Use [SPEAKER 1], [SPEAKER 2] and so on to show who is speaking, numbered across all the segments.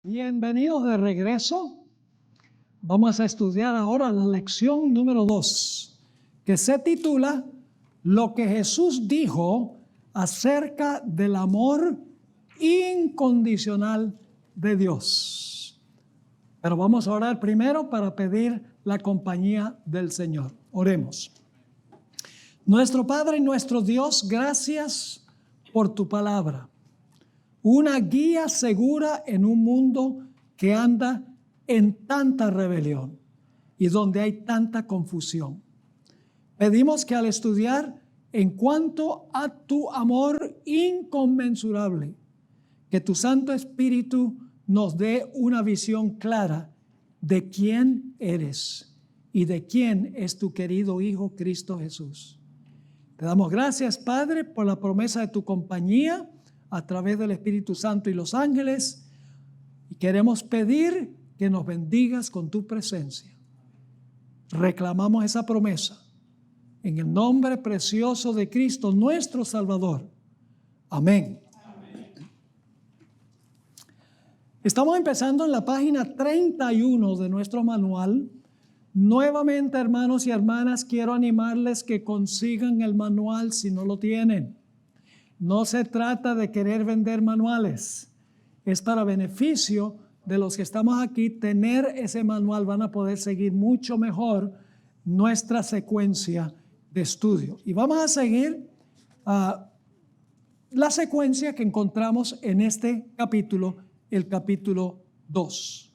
[SPEAKER 1] Bienvenidos de regreso. Vamos a estudiar ahora la lección número 2, que se titula Lo que Jesús dijo acerca del amor incondicional de Dios. Pero vamos a orar primero para pedir la compañía del Señor. Oremos. Nuestro Padre y nuestro Dios, gracias por tu palabra. Una guía segura en un mundo que anda en tanta rebelión y donde hay tanta confusión. Pedimos que al estudiar en cuanto a tu amor inconmensurable, que tu Santo Espíritu nos dé una visión clara de quién eres y de quién es tu querido Hijo Cristo Jesús. Te damos gracias, Padre, por la promesa de tu compañía a través del Espíritu Santo y los ángeles, y queremos pedir que nos bendigas con tu presencia. Reclamamos esa promesa en el nombre precioso de Cristo, nuestro Salvador. Amén. Estamos empezando en la página 31 de nuestro manual. Nuevamente, hermanos y hermanas, quiero animarles que consigan el manual si no lo tienen. No se trata de querer vender manuales, es para beneficio de los que estamos aquí. Tener ese manual, van a poder seguir mucho mejor nuestra secuencia de estudio. Y vamos a seguir la secuencia que encontramos en este capítulo, el capítulo 2.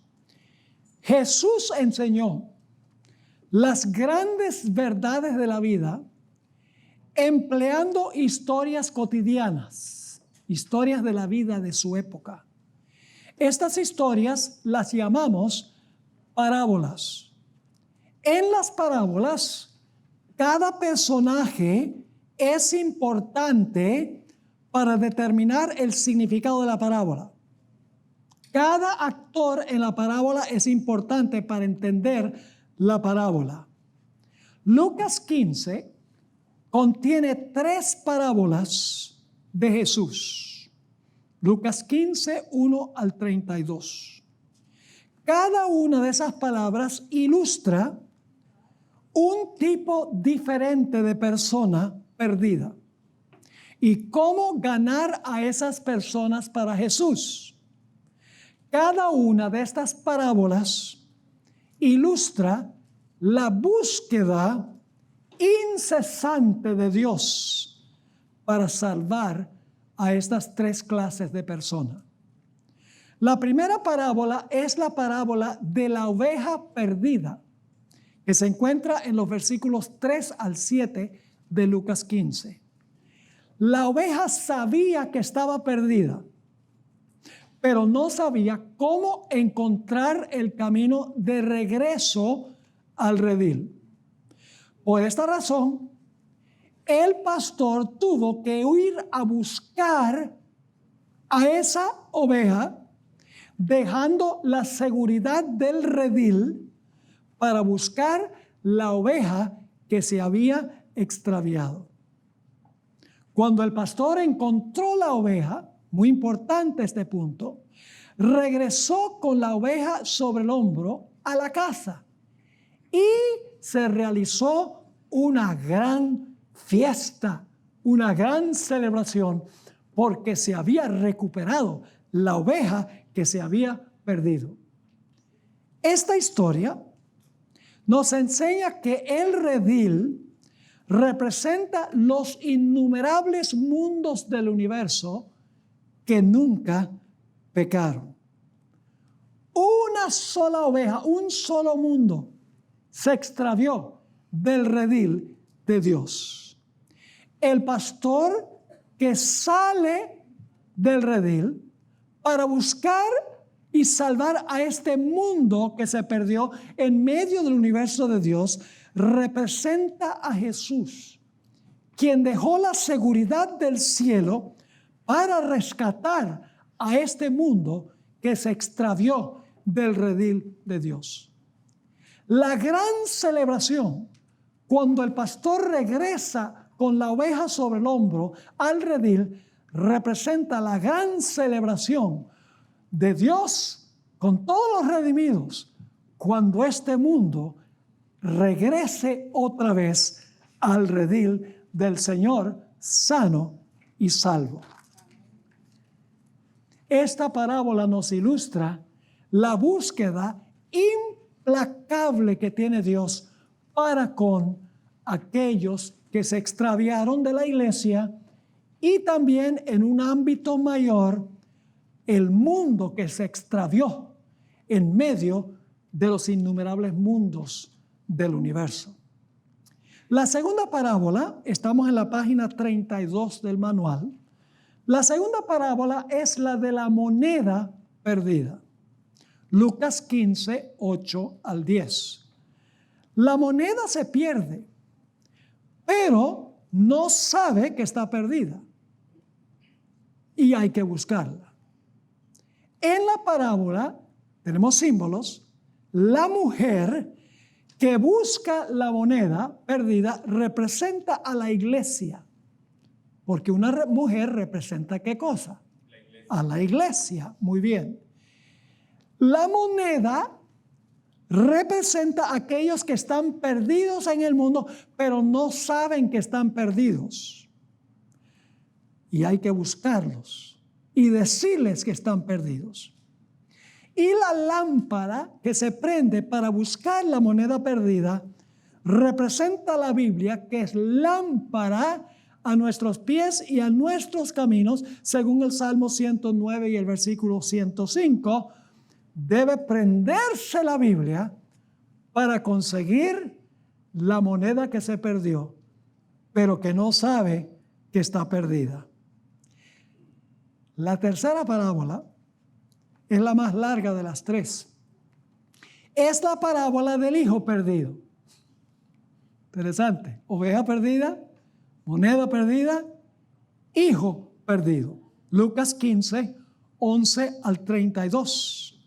[SPEAKER 1] Jesús enseñó las grandes verdades de la vida empleando historias cotidianas, historias de la vida de su época. Estas historias las llamamos parábolas. En las parábolas, cada personaje es importante para determinar el significado de la parábola. Cada actor en la parábola es importante para entender la parábola. Lucas 15 contiene 3 parábolas de Jesús. Lucas 15, 1 al 32. Cada una de esas palabras ilustra un tipo diferente de persona perdida y cómo ganar a esas personas para Jesús. Cada una de estas parábolas ilustra la búsqueda incesante de Dios para salvar a estas 3 clases de personas. La primera parábola es la parábola de la oveja perdida, que se encuentra en los versículos 3 al 7 de Lucas 15. La oveja sabía que estaba perdida, pero no sabía cómo encontrar el camino de regreso al redil. Por esta razón, el pastor tuvo que ir a buscar a esa oveja, dejando la seguridad del redil para buscar la oveja que se había extraviado. Cuando el pastor encontró la oveja, muy importante este punto, regresó con la oveja sobre el hombro a la casa y se realizó una gran fiesta, una gran celebración, porque se había recuperado la oveja que se había perdido. Esta historia nos enseña que el redil representa los innumerables mundos del universo que nunca pecaron. Una sola oveja, un solo mundo se extravió del redil de Dios. El pastor que sale del redil para buscar y salvar a este mundo que se perdió en medio del universo de Dios representa a Jesús, quien dejó la seguridad del cielo para rescatar a este mundo que se extravió del redil de Dios. La gran celebración, cuando el pastor regresa con la oveja sobre el hombro al redil, representa la gran celebración de Dios con todos los redimidos, cuando este mundo regrese otra vez al redil del Señor, sano y salvo. Esta parábola nos ilustra la búsqueda implacable que tiene Dios para con aquellos que se extraviaron de la iglesia, y también en un ámbito mayor, el mundo que se extravió en medio de los innumerables mundos del universo. La segunda parábola, estamos en la página 32 del manual. La segunda parábola es la de la moneda perdida. Lucas 15, 8 al 10. La moneda se pierde, pero no sabe que está perdida y hay que buscarla. En la parábola tenemos símbolos. La mujer que busca la moneda perdida representa a la iglesia, porque una mujer representa ¿qué cosa? A la iglesia. Muy bien. La moneda representa a aquellos que están perdidos en el mundo, pero no saben que están perdidos. Y hay que buscarlos y decirles que están perdidos. Y la lámpara que se prende para buscar la moneda perdida representa la Biblia, que es lámpara a nuestros pies y a nuestros caminos, según el Salmo 109 y el versículo 105. Debe prenderse la Biblia para conseguir la moneda que se perdió, pero que no sabe que está perdida. La tercera parábola es la más larga de las tres. Es la parábola del hijo perdido. Interesante. Oveja perdida, moneda perdida, hijo perdido. Lucas 15, 11 al 32.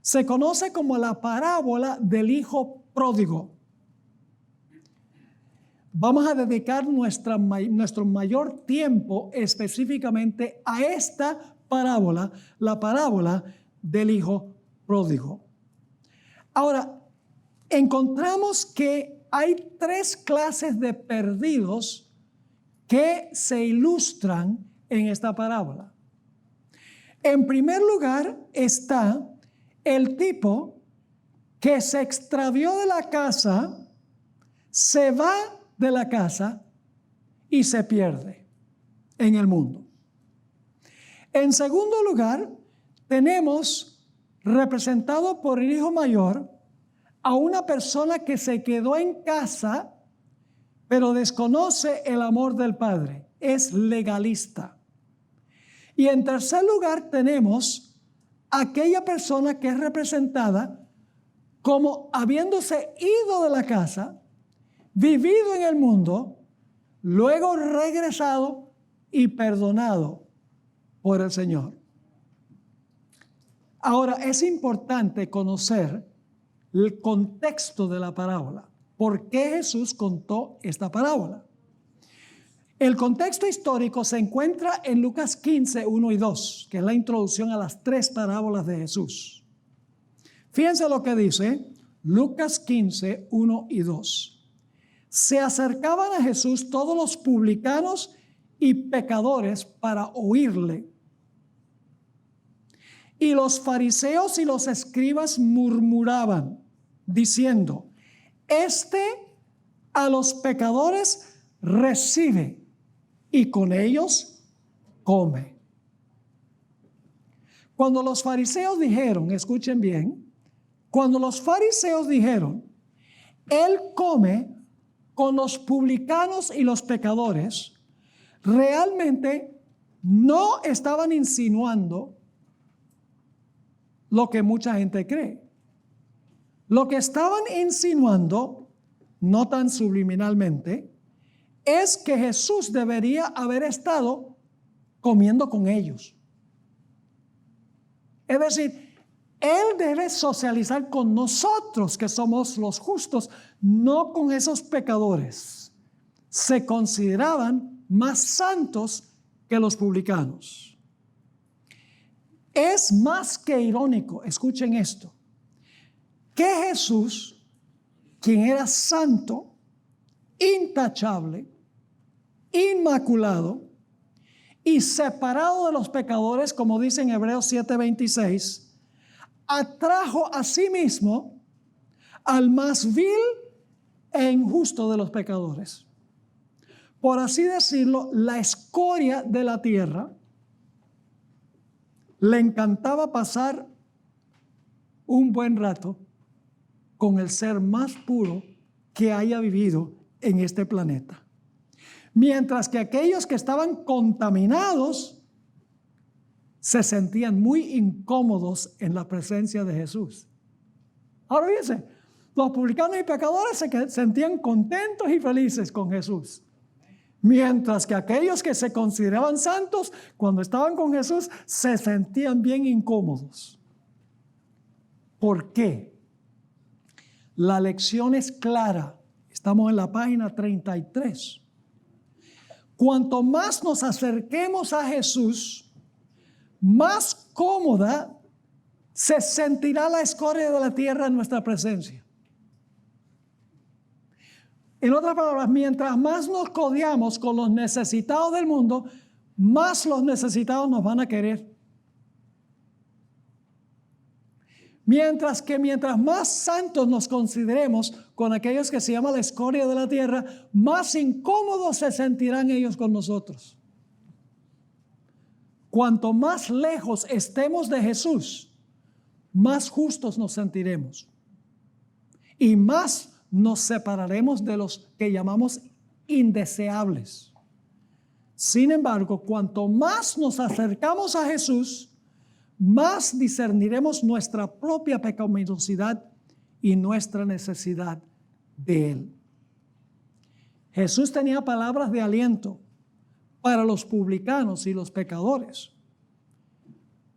[SPEAKER 1] Se conoce como la parábola del hijo pródigo. Vamos a dedicar nuestro mayor tiempo específicamente a esta parábola, la parábola del hijo pródigo. Ahora, encontramos que hay tres clases de perdidos que se ilustran en esta parábola. En primer lugar está el tipo que se extravió de la casa, se va de la casa y se pierde en el mundo. En segundo lugar, tenemos representado por el hijo mayor a una persona que se quedó en casa, pero desconoce el amor del padre, es legalista. Y en tercer lugar tenemos aquella persona que es representada como habiéndose ido de la casa, vivido en el mundo, luego regresado y perdonado por el Señor. Ahora, es importante conocer el contexto de la parábola. ¿Por qué Jesús contó esta parábola? El contexto histórico se encuentra en Lucas 15, 1 y 2, que es la introducción a las tres parábolas de Jesús. Fíjense lo que dice Lucas 15, 1 y 2. Se acercaban a Jesús todos los publicanos y pecadores para oírle. Y los fariseos y los escribas murmuraban, diciendo: Este a los pecadores recibe y con ellos come. Cuando los fariseos dijeron, escuchen bien, cuando los fariseos dijeron, Él come con los publicanos y los pecadores, realmente no estaban insinuando lo que mucha gente cree. Lo que estaban insinuando, no tan subliminalmente, es que Jesús debería haber estado comiendo con ellos. Es decir, Él debe socializar con nosotros, que somos los justos, no con esos pecadores. Se consideraban más santos que los publicanos. Es más que irónico, escuchen esto, que Jesús, quien era santo, intachable, inmaculado y separado de los pecadores, como dice en Hebreos 7:26, atrajo a sí mismo al más vil e injusto de los pecadores. Por así decirlo, la escoria de la tierra. Le encantaba pasar un buen rato con el ser más puro que haya vivido en este planeta. Mientras que aquellos que estaban contaminados se sentían muy incómodos en la presencia de Jesús. Ahora fíjense, los publicanos y pecadores se sentían contentos y felices con Jesús. Mientras que aquellos que se consideraban santos, cuando estaban con Jesús, se sentían bien incómodos. ¿Por qué? La lección es clara. Estamos en la página 33. Cuanto más nos acerquemos a Jesús, más cómoda se sentirá la escoria de la tierra en nuestra presencia. En otras palabras, mientras más nos codeamos con los necesitados del mundo, más los necesitados nos van a querer. Mientras más santos nos consideremos con aquellos que se llama la escoria de la tierra, más incómodos se sentirán ellos con nosotros. Cuanto más lejos estemos de Jesús, más justos nos sentiremos. Y más nos separaremos de los que llamamos indeseables. Sin embargo, cuanto más nos acercamos a Jesús, más discerniremos nuestra propia pecaminosidad y nuestra necesidad de Él. Jesús tenía palabras de aliento para los publicanos y los pecadores.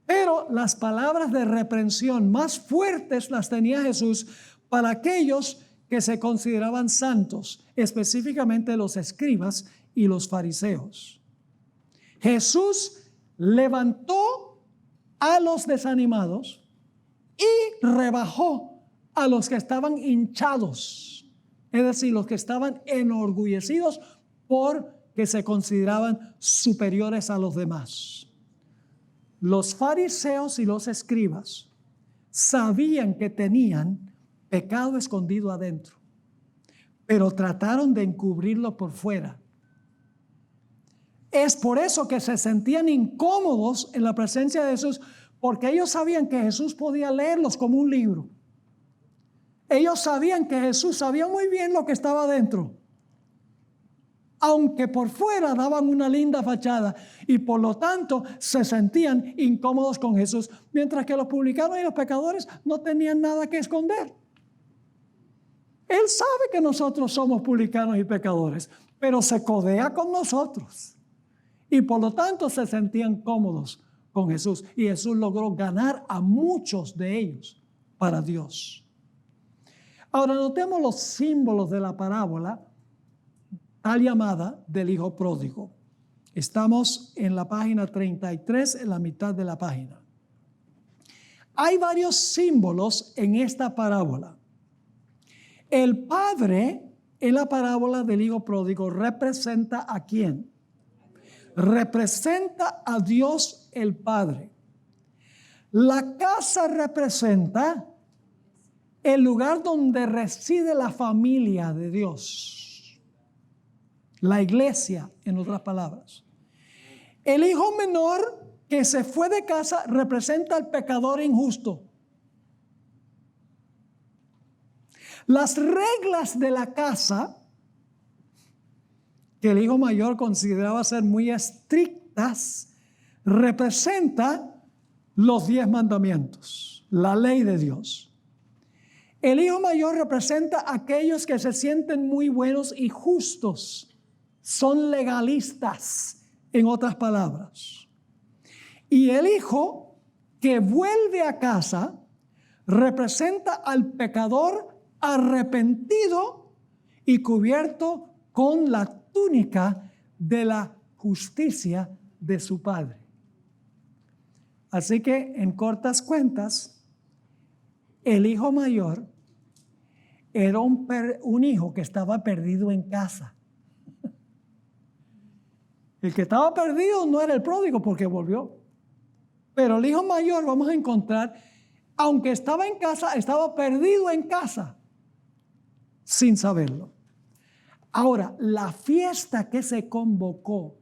[SPEAKER 1] Pero las palabras de reprensión más fuertes las tenía Jesús para aquellos que se consideraban santos, específicamente los escribas y los fariseos. Jesús levantó a los desanimados y rebajó a los que estaban hinchados, es decir, los que estaban enorgullecidos porque se consideraban superiores a los demás. Los fariseos y los escribas sabían que tenían pecado escondido adentro, pero trataron de encubrirlo por fuera. Es por eso que se sentían incómodos en la presencia de Jesús, porque ellos sabían que Jesús podía leerlos como un libro. Ellos sabían que Jesús sabía muy bien lo que estaba adentro, aunque por fuera daban una linda fachada, y por lo tanto se sentían incómodos con Jesús, mientras que los publicanos y los pecadores no tenían nada que esconder. Él sabe que nosotros somos publicanos y pecadores, pero se codea con nosotros. Y por lo tanto se sentían cómodos con Jesús. Y Jesús logró ganar a muchos de ellos para Dios. Ahora notemos los símbolos de la parábola tal llamada del hijo pródigo. Estamos en la página 33, en la mitad de la página. Hay varios símbolos en esta parábola. El padre en la parábola del hijo pródigo representa ¿a quién? Representa a Dios el Padre. La casa representa el lugar donde reside la familia de Dios. La iglesia, en otras palabras. El hijo menor que se fue de casa representa al pecador injusto. Las reglas de la casa, que el hijo mayor consideraba ser muy estrictas, representa los 10 mandamientos, la ley de Dios. El hijo mayor representa a aquellos que se sienten muy buenos y justos, son legalistas, en otras palabras. Y el hijo que vuelve a casa representa al pecador arrepentido y cubierto con la túnica de la justicia de su padre. Así que, en cortas cuentas, el hijo mayor era un hijo que estaba perdido en casa. El que estaba perdido no era el pródigo porque volvió. Pero el hijo mayor, vamos a encontrar, aunque estaba en casa, estaba perdido en casa sin saberlo. Ahora, la fiesta que se convocó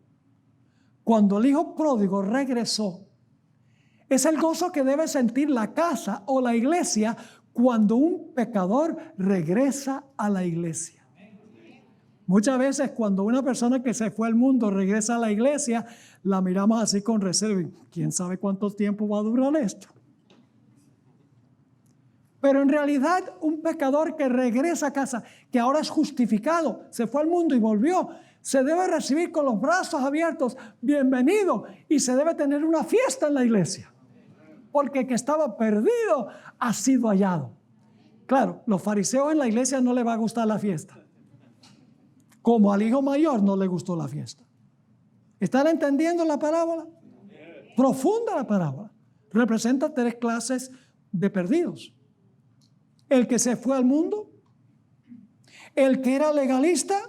[SPEAKER 1] cuando el hijo pródigo regresó es el gozo que debe sentir la casa o la iglesia cuando un pecador regresa a la iglesia. Muchas veces cuando una persona que se fue al mundo regresa a la iglesia, la miramos así con reserva. ¿Quién sabe cuánto tiempo va a durar esto? Pero en realidad un pecador que regresa a casa, que ahora es justificado, se fue al mundo y volvió, se debe recibir con los brazos abiertos, bienvenido, y se debe tener una fiesta en la iglesia. Porque el que estaba perdido ha sido hallado. Claro, los fariseos en la iglesia no les va a gustar la fiesta. Como al hijo mayor no le gustó la fiesta. ¿Están entendiendo la parábola? Profunda la parábola. Representa 3 clases de perdidos. El que se fue al mundo, el que era legalista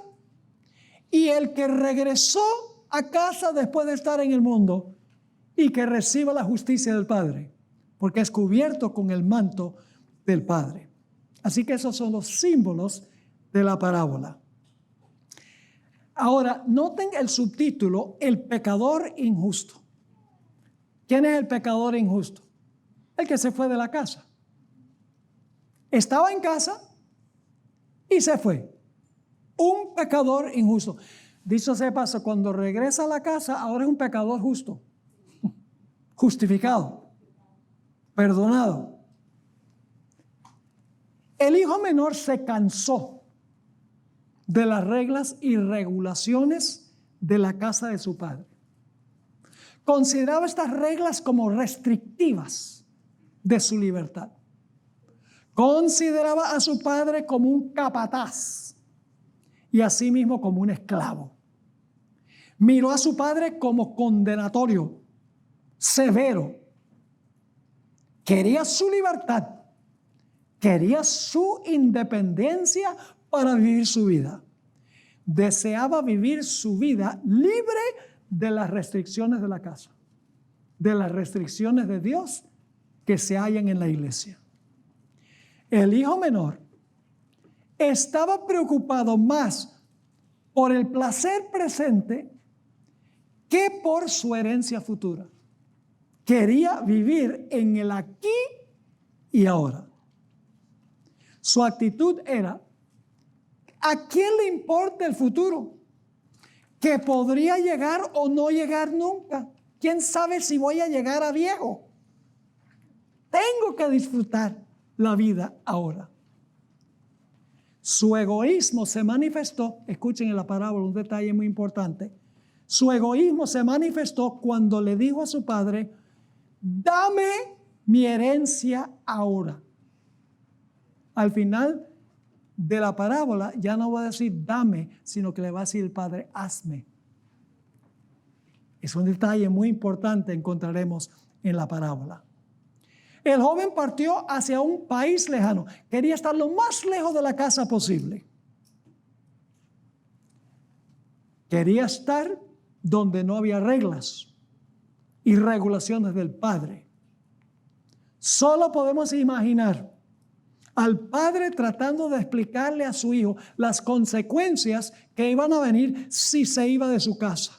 [SPEAKER 1] y el que regresó a casa después de estar en el mundo y que reciba la justicia del Padre, porque es cubierto con el manto del Padre. Así que esos son los símbolos de la parábola. Ahora, noten el subtítulo, el pecador injusto. ¿Quién es el pecador injusto? El que se fue de la casa. Estaba en casa y se fue. Un pecador injusto. Dicho sea de paso, cuando regresa a la casa, ahora es un pecador justo. Justificado. Perdonado. El hijo menor se cansó de las reglas y regulaciones de la casa de su padre. Consideraba estas reglas como restrictivas de su libertad. Consideraba a su padre como un capataz y a sí mismo como un esclavo. Miró a su padre como condenatorio, severo. Quería su libertad, quería su independencia para vivir su vida. Deseaba vivir su vida libre de las restricciones de la casa, de las restricciones de Dios que se hallan en la iglesia. El hijo menor estaba preocupado más por el placer presente que por su herencia futura. Quería vivir en el aquí y ahora. Su actitud era: ¿a quién le importa el futuro? Que podría llegar o no llegar nunca. ¿Quién sabe si voy a llegar a viejo? Tengo que disfrutar la vida ahora. Su egoísmo se manifestó, escuchen en la parábola un detalle muy importante. Su egoísmo se manifestó cuando le dijo a su padre: dame mi herencia ahora. Al final de la parábola ya no va a decir dame, sino que le va a decir el padre: hazme. Es un detalle muy importante, encontraremos en la parábola. El joven partió hacia un país lejano. Quería estar lo más lejos de la casa posible. Quería estar donde no había reglas y regulaciones del padre. Solo podemos imaginar al padre tratando de explicarle a su hijo las consecuencias que iban a venir si se iba de su casa.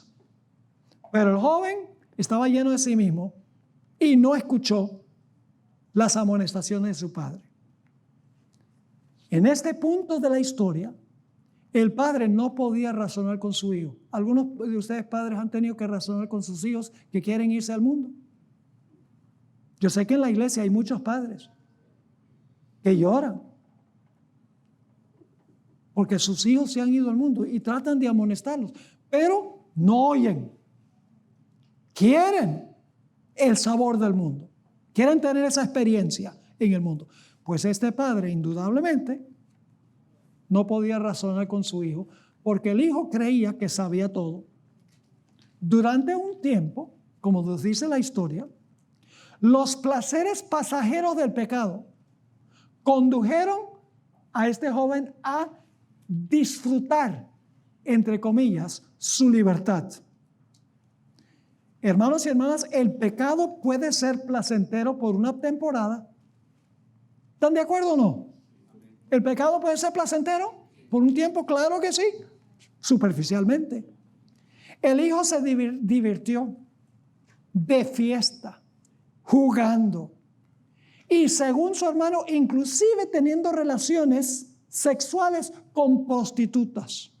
[SPEAKER 1] Pero el joven estaba lleno de sí mismo y no escuchó las amonestaciones de su padre. En este punto de la historia, el padre no podía razonar con su hijo. ¿Algunos de ustedes padres han tenido que razonar con sus hijos que quieren irse al mundo? Yo sé que en la iglesia hay muchos padres que lloran porque sus hijos se han ido al mundo y tratan de amonestarlos, pero no oyen. Quieren el sabor del mundo. Quieren tener esa experiencia en el mundo. Pues este padre, indudablemente, no podía razonar con su hijo porque el hijo creía que sabía todo. Durante un tiempo, como nos dice la historia, Los placeres pasajeros del pecado condujeron a este joven a disfrutar, entre comillas, su libertad. Hermanos y hermanas, el pecado puede ser placentero por una temporada. ¿Están de acuerdo o no? ¿El pecado puede ser placentero por un tiempo? Claro que sí, superficialmente. El hijo se divirtió de fiesta, jugando, y según su hermano, inclusive teniendo relaciones sexuales con prostitutas.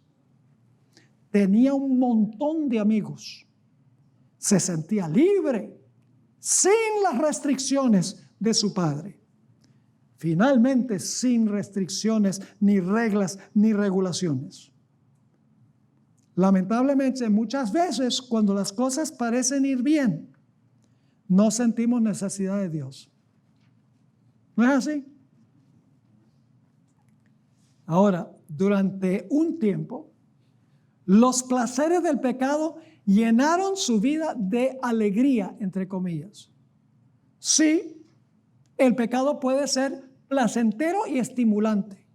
[SPEAKER 1] Tenía un montón de amigos. Se sentía libre, sin las restricciones de su padre. Finalmente, sin restricciones, ni reglas, ni regulaciones. Lamentablemente, muchas veces, cuando las cosas parecen ir bien, no sentimos necesidad de Dios. ¿No es así? Ahora, durante un tiempo, los placeres del pecado llenaron su vida de alegría, entre comillas. Sí, el pecado puede ser placentero y estimulante,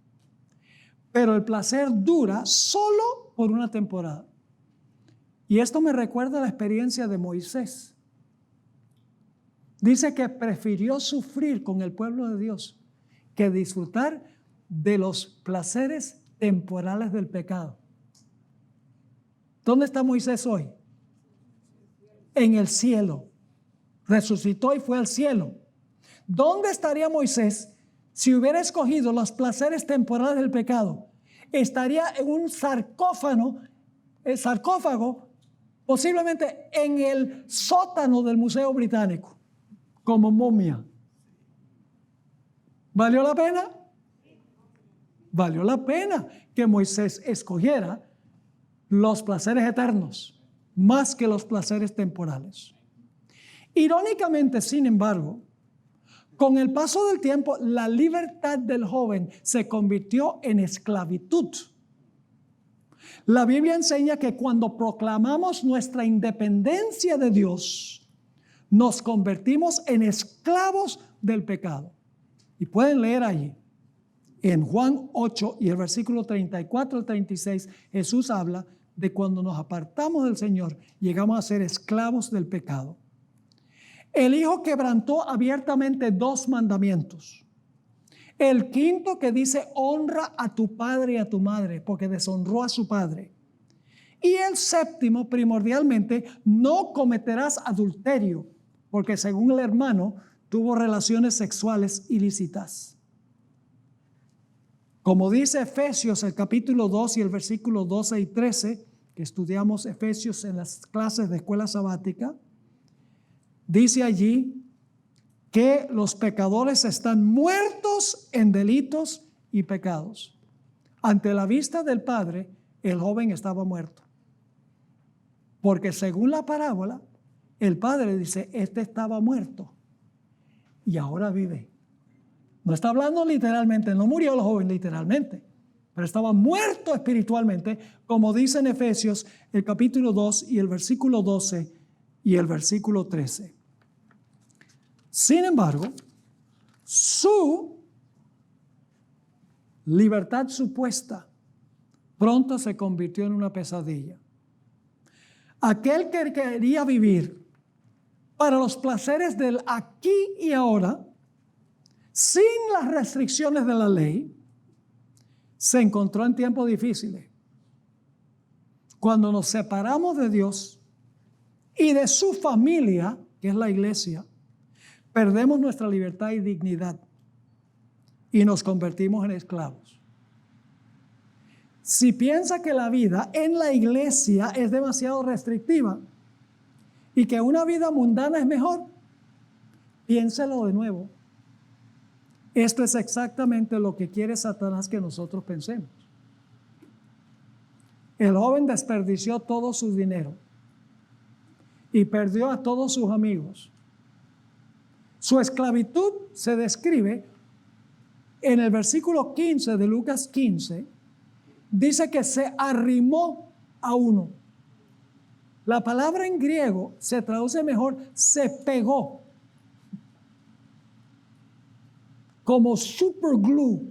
[SPEAKER 1] pero el placer dura solo por una temporada. Y esto me recuerda a la experiencia de Moisés. Dice que prefirió sufrir con el pueblo de Dios que disfrutar de los placeres temporales del pecado. ¿Dónde está Moisés hoy? En el cielo. Resucitó y fue al cielo. ¿Dónde estaría Moisés si hubiera escogido los placeres temporales del pecado? Estaría en un sarcófago, posiblemente en el sótano del Museo Británico, como momia. ¿Valió la pena? Valió la pena que Moisés escogiera los placeres eternos más que los placeres temporales. Irónicamente, sin embargo, con el paso del tiempo, la libertad del joven se convirtió en esclavitud. La Biblia enseña que cuando proclamamos nuestra independencia de Dios, nos convertimos en esclavos del pecado. Y pueden leer allí, en Juan 8 y el versículo 34 al 36, Jesús habla de cuando nos apartamos del Señor, llegamos a ser esclavos del pecado. El Hijo quebrantó abiertamente 2 mandamientos. El quinto, que dice: honra a tu padre y a tu madre, porque deshonró a su padre. Y el séptimo, primordialmente: no cometerás adulterio, porque según el hermano tuvo relaciones sexuales ilícitas. Como dice Efesios, el capítulo 2 y el versículo 12 y 13, que estudiamos Efesios en las clases de escuela sabática, dice allí que los pecadores están muertos en delitos y pecados. Ante la vista del Padre, el joven estaba muerto. Porque según la parábola, el Padre dice: este estaba muerto y ahora vive. No está hablando literalmente, no murió el joven literalmente, pero estaba muerto espiritualmente, como dice en Efesios el capítulo 2 y el versículo 12 y el versículo 13. Sin embargo, su libertad supuesta pronto se convirtió en una pesadilla. Aquel que quería vivir para los placeres del aquí y ahora, sin las restricciones de la ley, se encontró en tiempos difíciles. Cuando nos separamos de Dios y de su familia, que es la iglesia, perdemos nuestra libertad y dignidad y nos convertimos en esclavos. Si piensa que la vida en la iglesia es demasiado restrictiva y que una vida mundana es mejor, piénselo de nuevo. Esto es exactamente lo que quiere Satanás que nosotros pensemos. El joven desperdició todo su dinero y perdió a todos sus amigos. Su esclavitud se describe en el versículo 15 de Lucas 15. Dice que se arrimó a uno. La palabra en griego se traduce mejor: se pegó. como superglue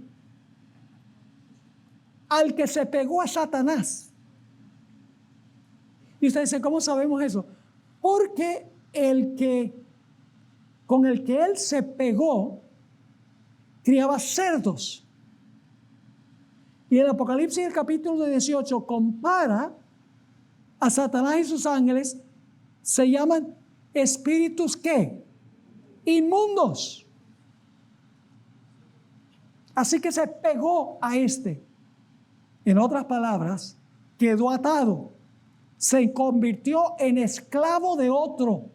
[SPEAKER 1] al que se pegó a Satanás. Y usted dice, ¿cómo sabemos eso? Porque con el que él se pegó criaba cerdos. Y en Apocalipsis, el capítulo 18, compara a Satanás y sus ángeles, se llaman espíritus ¿qué? Inmundos. Así que se pegó a este. En otras palabras, quedó atado. Se convirtió en esclavo de otro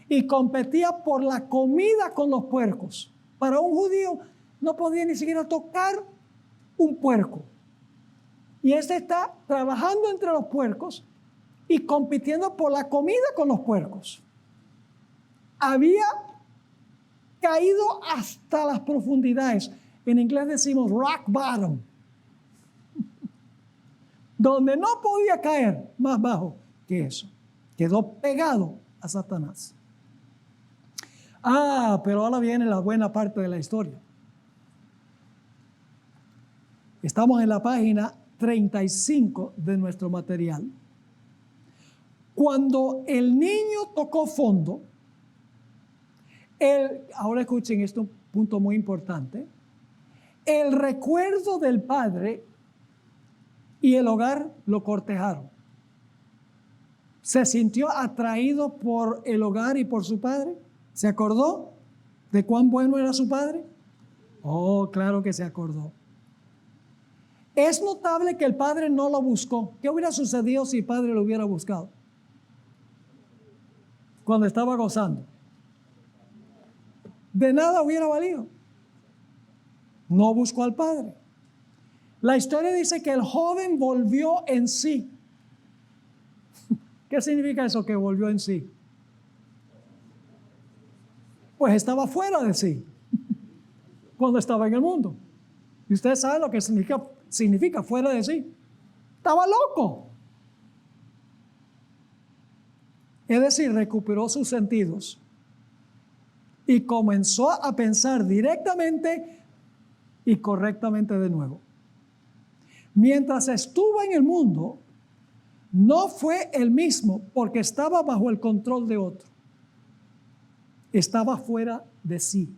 [SPEAKER 1] y competía por la comida con los puercos. Para un judío no podía ni siquiera tocar un puerco. Y este está trabajando entre los puercos y compitiendo por la comida con los puercos. Había caído hasta las profundidades. En inglés decimos rock bottom. Donde no podía caer más bajo que eso. Quedó pegado a Satanás. Pero ahora viene la buena parte de la historia. Estamos en la página 35 de nuestro material. Cuando el niño tocó fondo, ahora escuchen esto, un punto muy importante. El recuerdo del padre y el hogar lo cortejaron. ¿Se sintió atraído por el hogar y por su padre? ¿Se acordó de cuán bueno era su padre? Oh, claro que se acordó. Es notable que el padre no lo buscó. ¿Qué hubiera sucedido si el padre lo hubiera buscado? Cuando estaba gozando. De nada hubiera valido. No buscó al padre. La historia dice que el joven volvió en sí. ¿Qué significa eso, que volvió en sí? Pues estaba fuera de sí cuando estaba en el mundo. Y ustedes saben lo que significa fuera de sí. Estaba loco. Es decir, recuperó sus sentidos y comenzó a pensar directamente y correctamente de nuevo. Mientras estuvo en el mundo, no fue el mismo porque estaba bajo el control de otro. Estaba fuera de sí.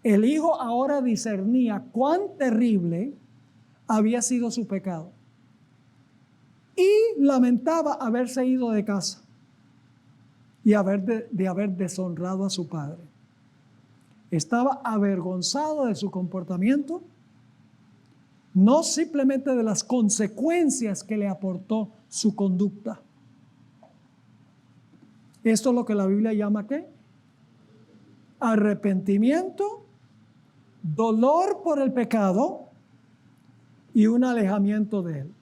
[SPEAKER 1] El hijo ahora discernía cuán terrible había sido su pecado y lamentaba haberse ido de casa y de haber deshonrado a su padre. Estaba avergonzado de su comportamiento, no simplemente de las consecuencias que le aportó su conducta. Esto es lo que la Biblia llama ¿qué? Arrepentimiento, dolor por el pecado y un alejamiento de él.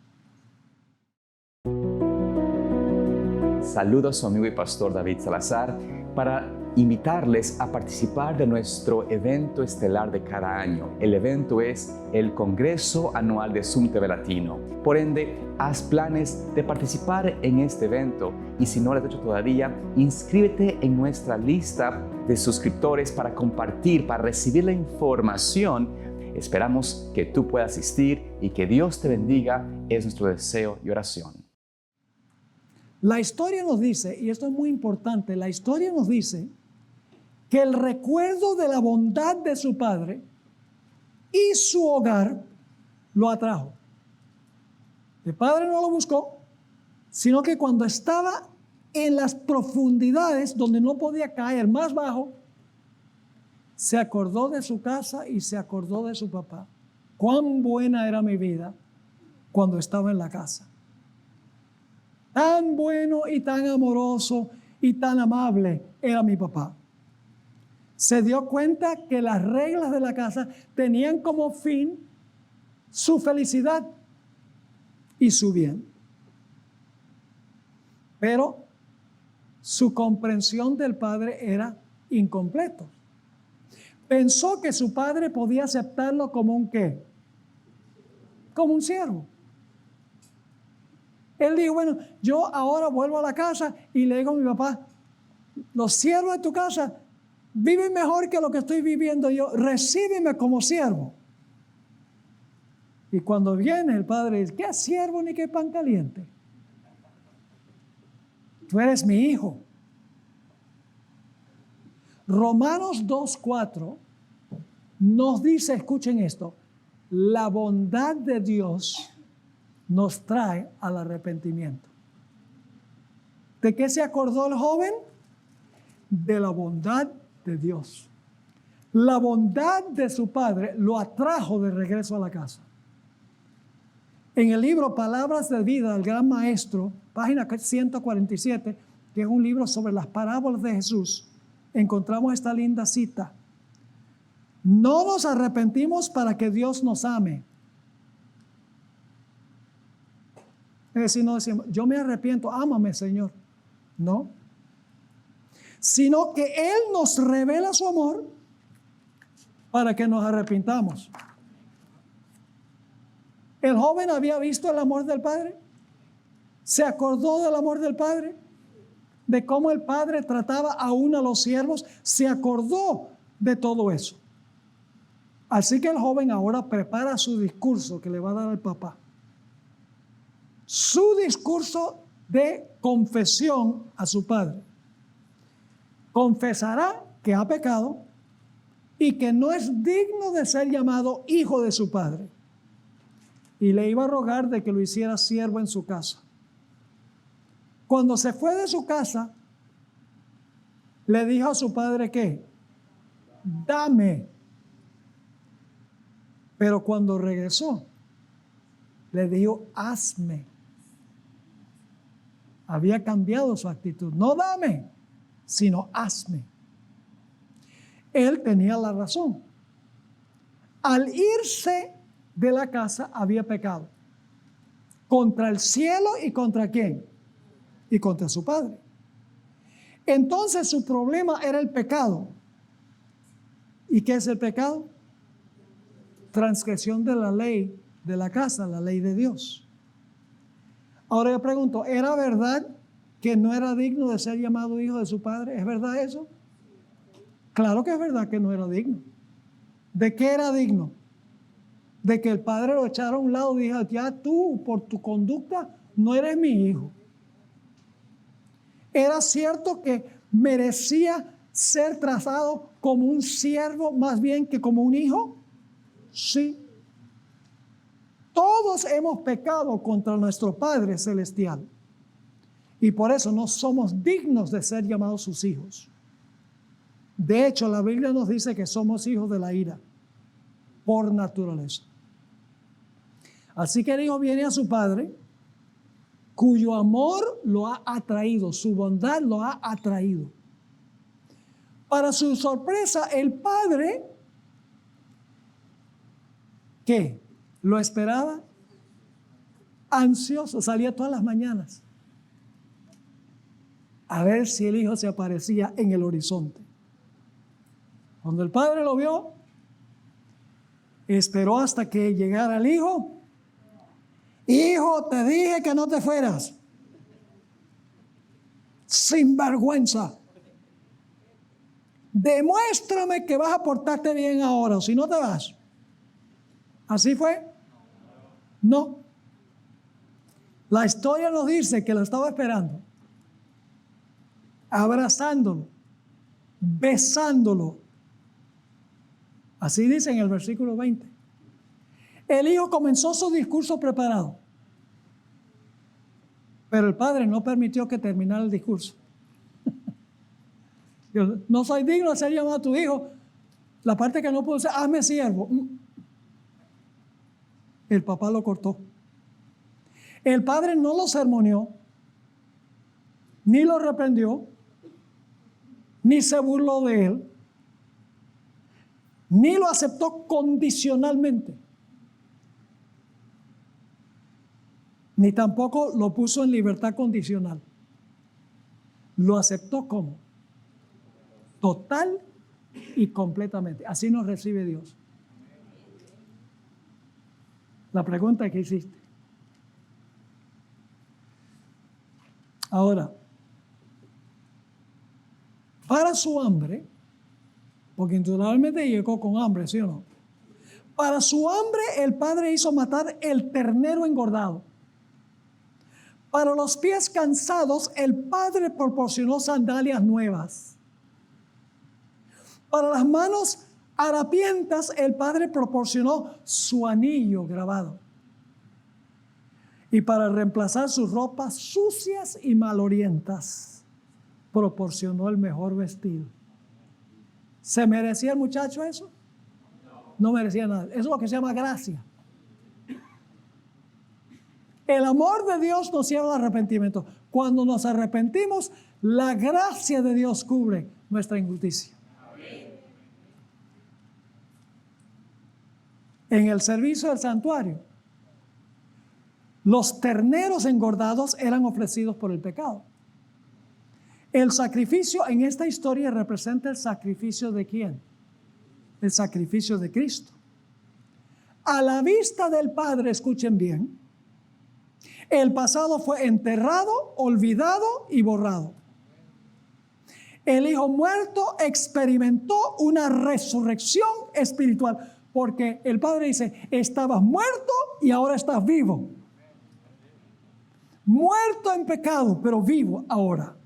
[SPEAKER 2] Saludos a su amigo y pastor David Salazar para invitarles a participar de nuestro evento estelar de cada año. El evento es el Congreso Anual de Zoom TV Latino. Por ende, haz planes de participar en este evento y si no lo has hecho todavía, inscríbete en nuestra lista de suscriptores para compartir, para recibir la información. Esperamos que tú puedas asistir y que Dios te bendiga, es nuestro deseo y oración.
[SPEAKER 1] La historia nos dice, y esto es muy importante, la historia nos dice que el recuerdo de la bondad de su padre y su hogar lo atrajo. El padre no lo buscó, sino que cuando estaba en las profundidades donde no podía caer más bajo, se acordó de su casa y se acordó de su papá. Cuán buena era mi vida cuando estaba en la casa. Tan bueno y tan amoroso y tan amable era mi papá. Se dio cuenta que las reglas de la casa tenían como fin su felicidad y su bien. Pero su comprensión del padre era incompleto. Pensó que su padre podía aceptarlo como un ¿qué? Como un siervo. Él dijo, bueno, yo ahora vuelvo a la casa y le digo a mi papá, los siervos de tu casa vive mejor que lo que estoy viviendo yo, recíbeme como siervo. Y cuando viene el padre dice, ¿qué siervo ni qué pan caliente? Tú eres mi hijo. Romanos 2:4 nos dice, escuchen esto, la bondad de Dios nos trae al arrepentimiento. ¿De qué se acordó el joven? De la bondad de Dios. La bondad de su padre lo atrajo de regreso a la casa. En el libro Palabras de Vida del Gran Maestro, página 147, que es un libro sobre las parábolas de Jesús, encontramos esta linda cita. No nos arrepentimos para que Dios nos ame. Es decir, no decimos, yo me arrepiento, ámame, Señor. No. Sino que Él nos revela su amor para que nos arrepintamos. El joven había visto el amor del Padre. Se acordó del amor del Padre, de cómo el Padre trataba aún a los siervos. Se acordó de todo eso. Así que el joven ahora prepara su discurso que le va a dar al papá. Su discurso de confesión a su padre. Confesará que ha pecado y que no es digno de ser llamado hijo de su padre. Y le iba a rogar de que lo hiciera siervo en su casa. Cuando se fue de su casa, le dijo a su padre que, dame. Pero cuando regresó, le dijo, hazme. Había cambiado su actitud. No dame, sino hazme. Él tenía la razón. Al irse de la casa había pecado. Contra el cielo y contra quién? Y contra su padre. Entonces su problema era el pecado. ¿Y qué es el pecado? Transgresión de la ley de la casa, la ley de Dios. Ahora yo pregunto, ¿era verdad que no era digno de ser llamado hijo de su padre? ¿Es verdad eso? Claro que es verdad que no era digno. ¿De qué era digno? De que el padre lo echara a un lado y dijera, ya tú por tu conducta no eres mi hijo. ¿Era cierto que merecía ser trazado como un siervo más bien que como un hijo? Sí. Todos hemos pecado contra nuestro Padre Celestial. Y por eso no somos dignos de ser llamados sus hijos. De hecho, la Biblia nos dice que somos hijos de la ira, por naturaleza. Así que el hijo viene a su padre, cuyo amor lo ha atraído, su bondad lo ha atraído. Para su sorpresa, el padre, ¿qué? Lo esperaba, ansioso, salía todas las mañanas a ver si el hijo se aparecía en el horizonte. Cuando el padre lo vio, esperó hasta que llegara el hijo. Hijo, te dije que no te fueras. Sinvergüenza. Demuéstrame que vas a portarte bien ahora, o si no te vas. ¿Así fue? No. La historia nos dice que lo estaba esperando, abrazándolo, besándolo. Así dice en el versículo 20. El hijo comenzó su discurso preparado, pero el padre no permitió que terminara el discurso. Yo no soy digno de ser llamado tu hijo. La parte que no puedo decir, hazme siervo. El papá lo cortó. El padre no lo sermoneó, ni lo reprendió, ni se burló de él, ni lo aceptó condicionalmente, ni tampoco lo puso en libertad condicional. Lo aceptó como total y completamente. Así nos recibe Dios. La pregunta que hiciste. Ahora, para su hambre, Porque indudablemente llegó con hambre, ¿sí o no? Para su hambre el padre hizo matar el ternero engordado. Para los pies cansados el padre proporcionó sandalias nuevas. Para las manos harapientas el padre proporcionó su anillo grabado. Y para reemplazar sus ropas sucias y malorientas, proporcionó el mejor vestido. ¿Se merecía el muchacho eso? No merecía nada. Eso es lo que se llama gracia. El amor de Dios nos lleva al arrepentimiento. Cuando nos arrepentimos, la gracia de Dios cubre nuestra injusticia. En el servicio del santuario, los terneros engordados eran ofrecidos por el pecado. El sacrificio en esta historia representa el sacrificio de ¿quién? El sacrificio de Cristo. A la vista del Padre, escuchen bien, el pasado fue enterrado, olvidado y borrado. El Hijo muerto experimentó una resurrección espiritual, porque el Padre dice, estabas muerto y ahora estás vivo. Muerto en pecado, pero vivo ahora.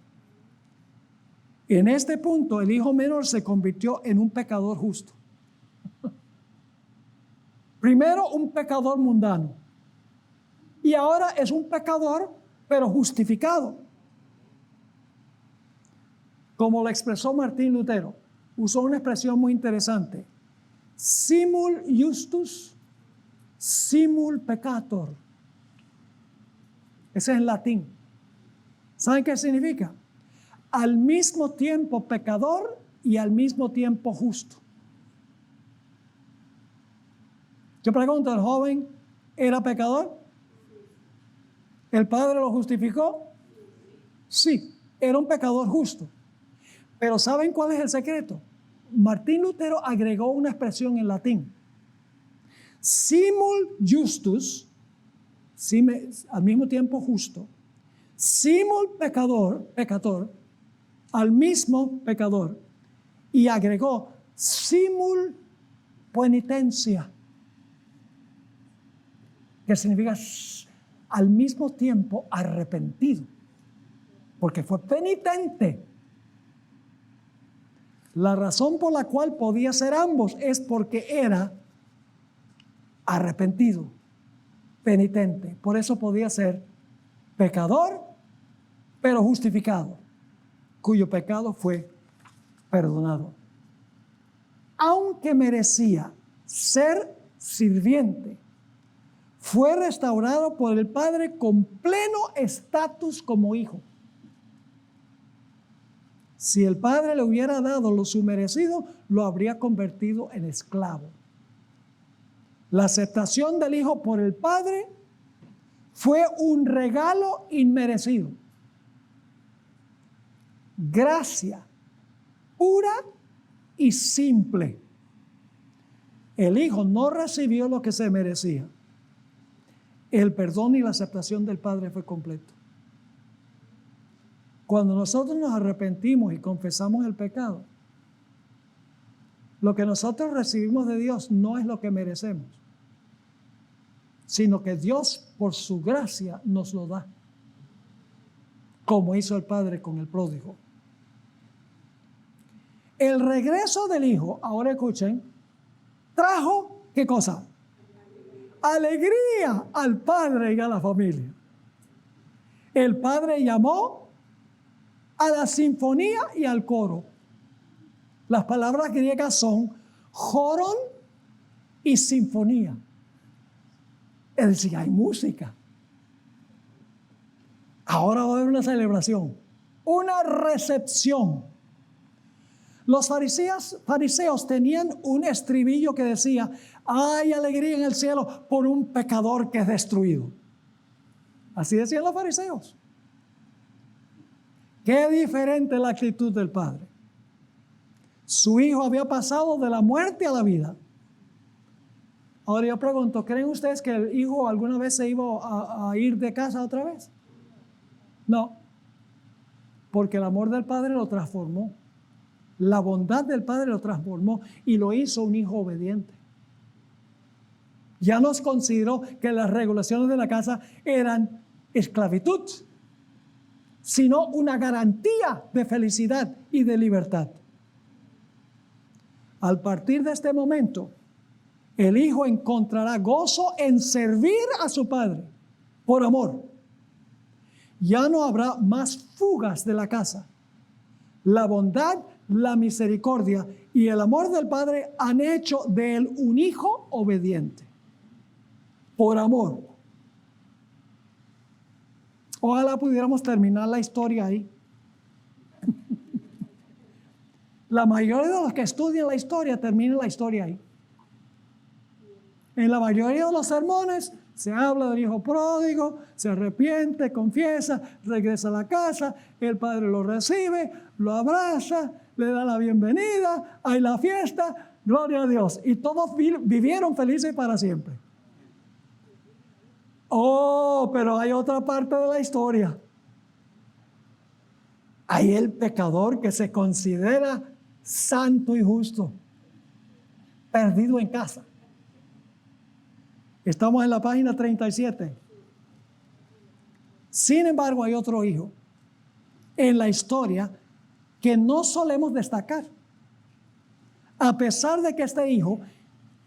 [SPEAKER 1] En este punto, el hijo menor se convirtió en un pecador justo. Primero, un pecador mundano. Y ahora es un pecador, pero justificado. Como lo expresó Martín Lutero, usó una expresión muy interesante. Simul justus, simul peccator. Ese es en latín. ¿Saben qué significa? Al mismo tiempo pecador y al mismo tiempo justo. Yo pregunto, ¿el joven era pecador? ¿El padre lo justificó? Sí, era un pecador justo. Pero ¿saben cuál es el secreto? Martín Lutero agregó una expresión en latín. Simul justus, al mismo tiempo justo, simul peccator, al mismo pecador, y agregó simul penitencia, que significa al mismo tiempo arrepentido, porque fue penitente. La razón por la cual podía ser ambos es porque era arrepentido, penitente. Por eso podía ser pecador, pero justificado, cuyo pecado fue perdonado. Aunque merecía ser sirviente, fue restaurado por el Padre con pleno estatus como hijo. Si el Padre le hubiera dado lo su merecido, lo habría convertido en esclavo. La aceptación del Hijo por el Padre fue un regalo inmerecido. Gracia pura y simple. El Hijo no recibió lo que se merecía. El perdón y la aceptación del Padre fue completo. Cuando nosotros nos arrepentimos y confesamos el pecado, lo que nosotros recibimos de Dios no es lo que merecemos, sino que Dios, por su gracia, nos lo da, como hizo el Padre con el pródigo. El regreso del Hijo, ahora escuchen, trajo, ¿qué cosa? Alegría al Padre y a la familia. El Padre llamó a la sinfonía y al coro. Las palabras griegas son joron y sinfonía. Es decir, hay música. Ahora va a haber una celebración, una recepción. Los fariseos tenían un estribillo que decía, hay alegría en el cielo por un pecador que es destruido. Así decían los fariseos. Qué diferente la actitud del Padre. Su Hijo había pasado de la muerte a la vida. Ahora yo pregunto, ¿creen ustedes que el Hijo alguna vez se iba a ir de casa otra vez? No, porque el amor del Padre lo transformó. La bondad del Padre lo transformó y lo hizo un hijo obediente. Ya nos consideró que las regulaciones de la casa eran esclavitud, sino una garantía de felicidad y de libertad. Al partir de este momento, el hijo encontrará gozo en servir a su padre por amor. Ya no habrá más fugas de la casa. La bondad, la misericordia y el amor del Padre han hecho de él un hijo obediente. Por amor. Ojalá pudiéramos terminar la historia ahí. La mayoría de los que estudian la historia terminan la historia ahí. En la mayoría de los sermones se habla del hijo pródigo, se arrepiente, confiesa, regresa a la casa, el padre lo recibe, lo abraza, le da la bienvenida, hay la fiesta, gloria a Dios. Y todos vivieron felices para siempre. Oh, pero hay otra parte de la historia. Hay el pecador que se considera santo y justo, perdido en casa. Estamos en la página 37. Sin embargo, hay otro hijo en la historia que no solemos destacar. A pesar de que este hijo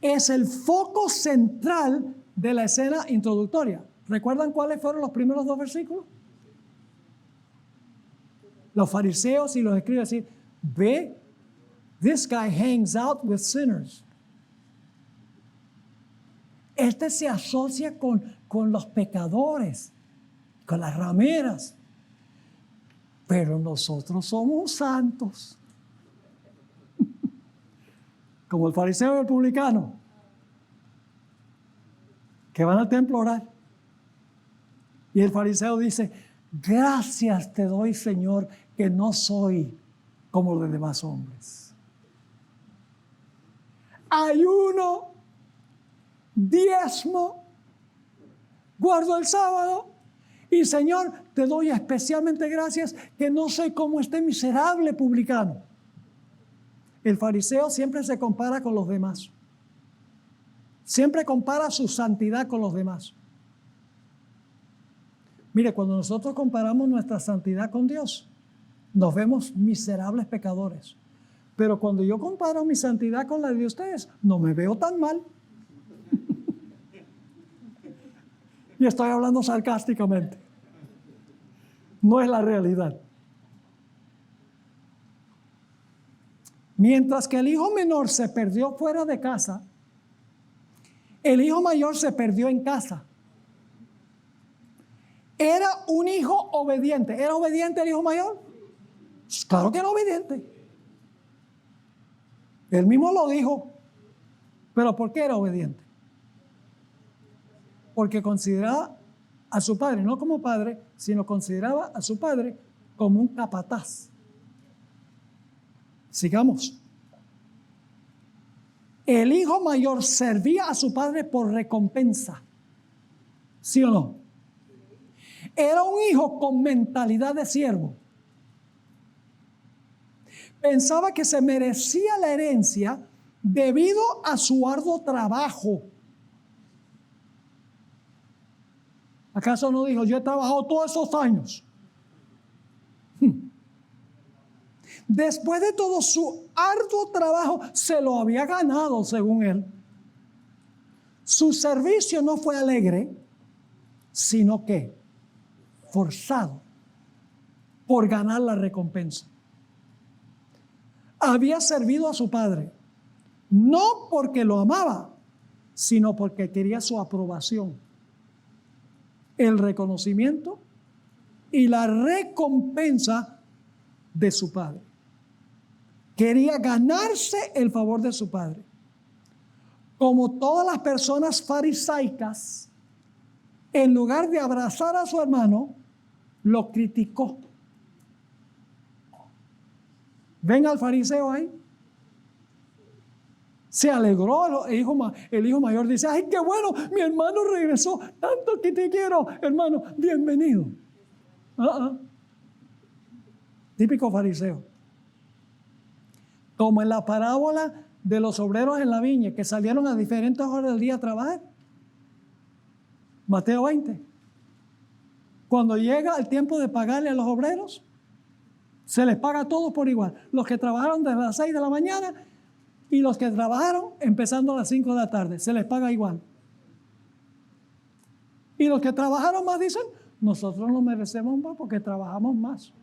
[SPEAKER 1] es el foco central de la escena introductoria. ¿Recuerdan cuáles fueron los primeros 2 versículos? Los fariseos y los escribas decían, ve, this guy hangs out with sinners. Este se asocia con los pecadores, con las rameras. Pero nosotros somos santos. Como el fariseo y el publicano, que van al templo a orar. Y el fariseo dice, gracias te doy, Señor, que no soy como los demás hombres. Ayuno, diezmo, guardo el sábado y Señor, te doy especialmente gracias que no soy como este miserable publicano. El fariseo siempre se compara con los demás. Siempre compara su santidad con los demás. Mire, cuando nosotros comparamos nuestra santidad con Dios, nos vemos miserables pecadores. Pero cuando yo comparo mi santidad con la de ustedes, no me veo tan mal. Y estoy hablando sarcásticamente. No es la realidad. Mientras que el hijo menor se perdió fuera de casa, el hijo mayor se perdió en casa. ¿Era un hijo obediente? ¿Era obediente el hijo mayor? Pues claro que era obediente. Él mismo lo dijo. ¿Pero por qué era obediente? Porque consideraba a su padre, no como padre, sino consideraba a su padre como un capataz. Sigamos. El hijo mayor servía a su padre por recompensa. ¿Sí o no? Era un hijo con mentalidad de siervo. Pensaba que se merecía la herencia debido a su arduo trabajo. ¿Acaso no dijo, yo he trabajado todos esos años? Después de todo su arduo trabajo, se lo había ganado, según él. Su servicio no fue alegre, sino que forzado por ganar la recompensa. Había servido a su padre, no porque lo amaba, sino porque quería su aprobación, el reconocimiento y la recompensa de su padre. Quería ganarse el favor de su padre. Como todas las personas farisaicas, en lugar de abrazar a su hermano, lo criticó. ¿Ven al fariseo ahí? Se alegró el hijo mayor. Dice, ay, qué bueno, mi hermano regresó. Tanto que te quiero, hermano. Bienvenido. Típico fariseo. Como en la parábola de los obreros en la viña que salieron a diferentes horas del día a trabajar. Mateo 20. Cuando llega el tiempo de pagarle a los obreros, se les paga a todos por igual. Los que trabajaron desde las 6 de la mañana y los que trabajaron empezando a las 5 de la tarde, se les paga igual. Y los que trabajaron más dicen, nosotros nos merecemos más porque trabajamos más.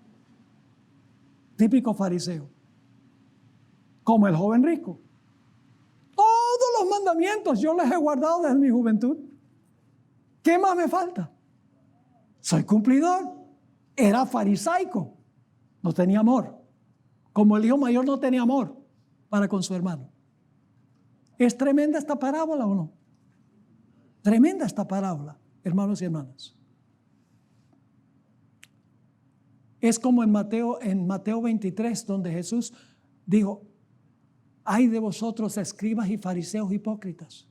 [SPEAKER 1] Típico fariseo. Como el joven rico. Todos los mandamientos yo les he guardado desde mi juventud. ¿Qué más me falta? Soy cumplidor. Era farisaico. No tenía amor. Como el hijo mayor no tenía amor para con su hermano. ¿Es tremenda esta parábola o no? Tremenda esta parábola, hermanos y hermanas. Es como en Mateo 23, donde Jesús dijo, ay de vosotros, escribas y fariseos hipócritas,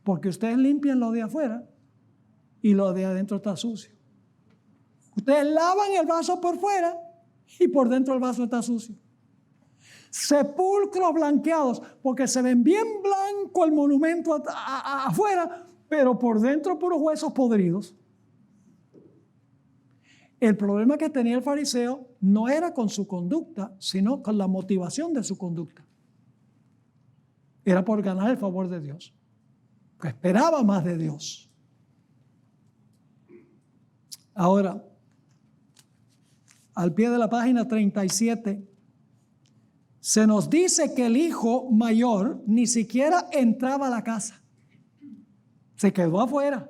[SPEAKER 1] porque ustedes limpian lo de afuera y lo de adentro está sucio. Ustedes lavan el vaso por fuera y por dentro el vaso está sucio. Sepulcros blanqueados, porque se ven bien blanco el monumento afuera, pero por dentro puros huesos podridos. El problema que tenía el fariseo no era con su conducta, sino con la motivación de su conducta. Era por ganar el favor de Dios, que esperaba más de Dios. Ahora, al pie de la página 37, se nos dice que el hijo mayor ni siquiera entraba a la casa. Se quedó afuera.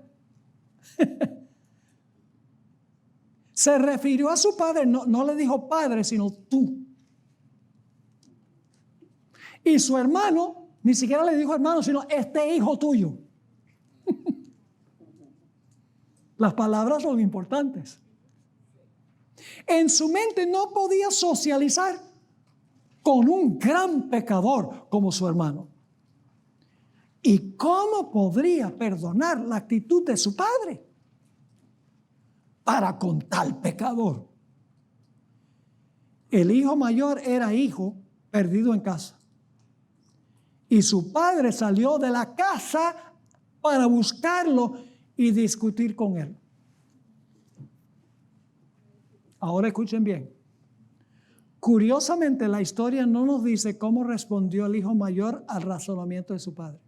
[SPEAKER 1] Se refirió a su padre, no le dijo padre, sino tú. Y su hermano, ni siquiera le dijo hermano, sino este hijo tuyo. Las palabras son importantes. En su mente no podía socializar con un gran pecador como su hermano. ¿Y cómo podría perdonar la actitud de su padre para con tal pecador? El hijo mayor era hijo perdido en casa. Y su padre salió de la casa para buscarlo y discutir con él. Ahora escuchen bien. Curiosamente, la historia no nos dice cómo respondió el hijo mayor al razonamiento de su padre.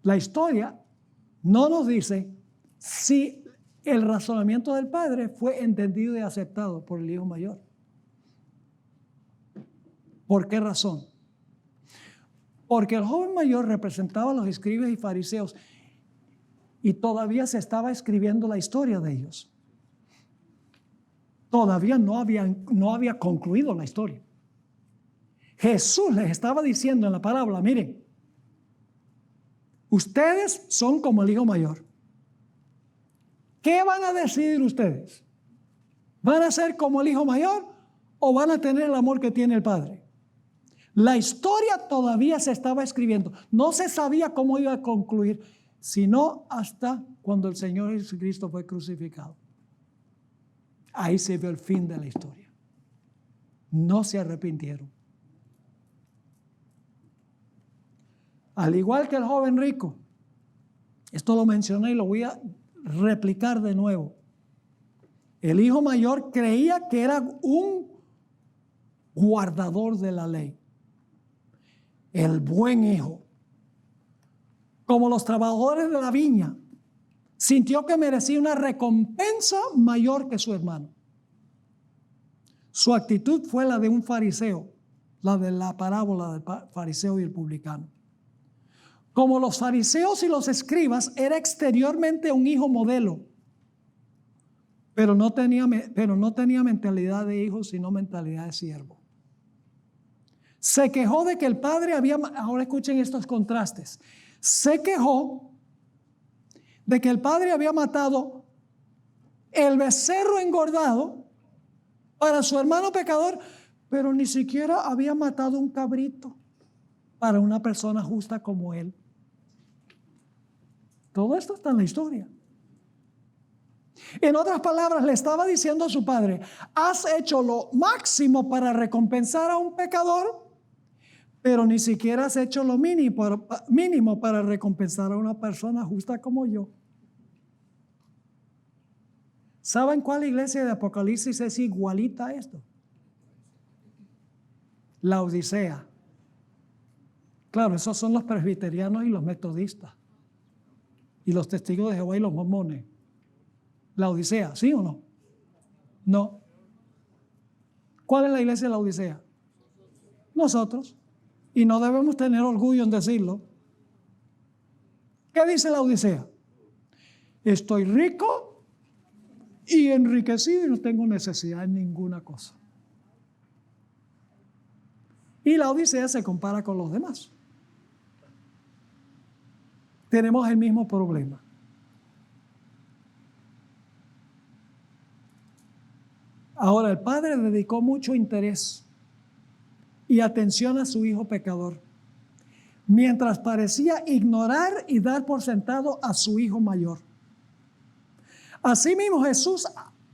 [SPEAKER 1] La historia no nos dice si el razonamiento del padre fue entendido y aceptado por el hijo mayor. ¿Por qué razón? Porque el joven mayor representaba a los escribas y fariseos y todavía se estaba escribiendo la historia de ellos. Todavía no había concluido la historia. Jesús les estaba diciendo en la parábola, miren, ustedes son como el hijo mayor. ¿Qué van a decidir ustedes? ¿Van a ser como el hijo mayor o van a tener el amor que tiene el padre? La historia todavía se estaba escribiendo. No se sabía cómo iba a concluir, sino hasta cuando el Señor Jesucristo fue crucificado. Ahí se vio el fin de la historia. No se arrepintieron. Al igual que el joven rico, esto lo mencioné y lo voy a replicar de nuevo. El hijo mayor creía que era un guardador de la ley. El buen hijo. Como los trabajadores de la viña, sintió que merecía una recompensa mayor que su hermano. Su actitud fue la de un fariseo, la de la parábola del fariseo y el publicano. Como los fariseos y los escribas, era exteriormente un hijo modelo, pero no tenía mentalidad de hijo, sino mentalidad de siervo. Se quejó de que el padre ahora escuchen estos contrastes, se quejó de que el padre había matado el becerro engordado para su hermano pecador, pero ni siquiera había matado un cabrito para una persona justa como él. Todo esto está en la historia. En otras palabras, le estaba diciendo a su padre, has hecho lo máximo para recompensar a un pecador, pero ni siquiera has hecho lo mínimo para recompensar a una persona justa como yo. ¿Saben cuál iglesia de Apocalipsis es igualita a esto? La Odisea. Claro, esos son los presbiterianos y los metodistas. Y los testigos de Jehová y los mormones. La Odisea, ¿sí o no? No. ¿Cuál es la iglesia de la Odisea? Nosotros. Y no debemos tener orgullo en decirlo. ¿Qué dice la Odisea? Estoy rico y enriquecido y no tengo necesidad de ninguna cosa. Y la Odisea se compara con los demás. Tenemos el mismo problema. Ahora, el padre dedicó mucho interés y atención a su hijo pecador, mientras parecía ignorar y dar por sentado a su hijo mayor. Asimismo, Jesús,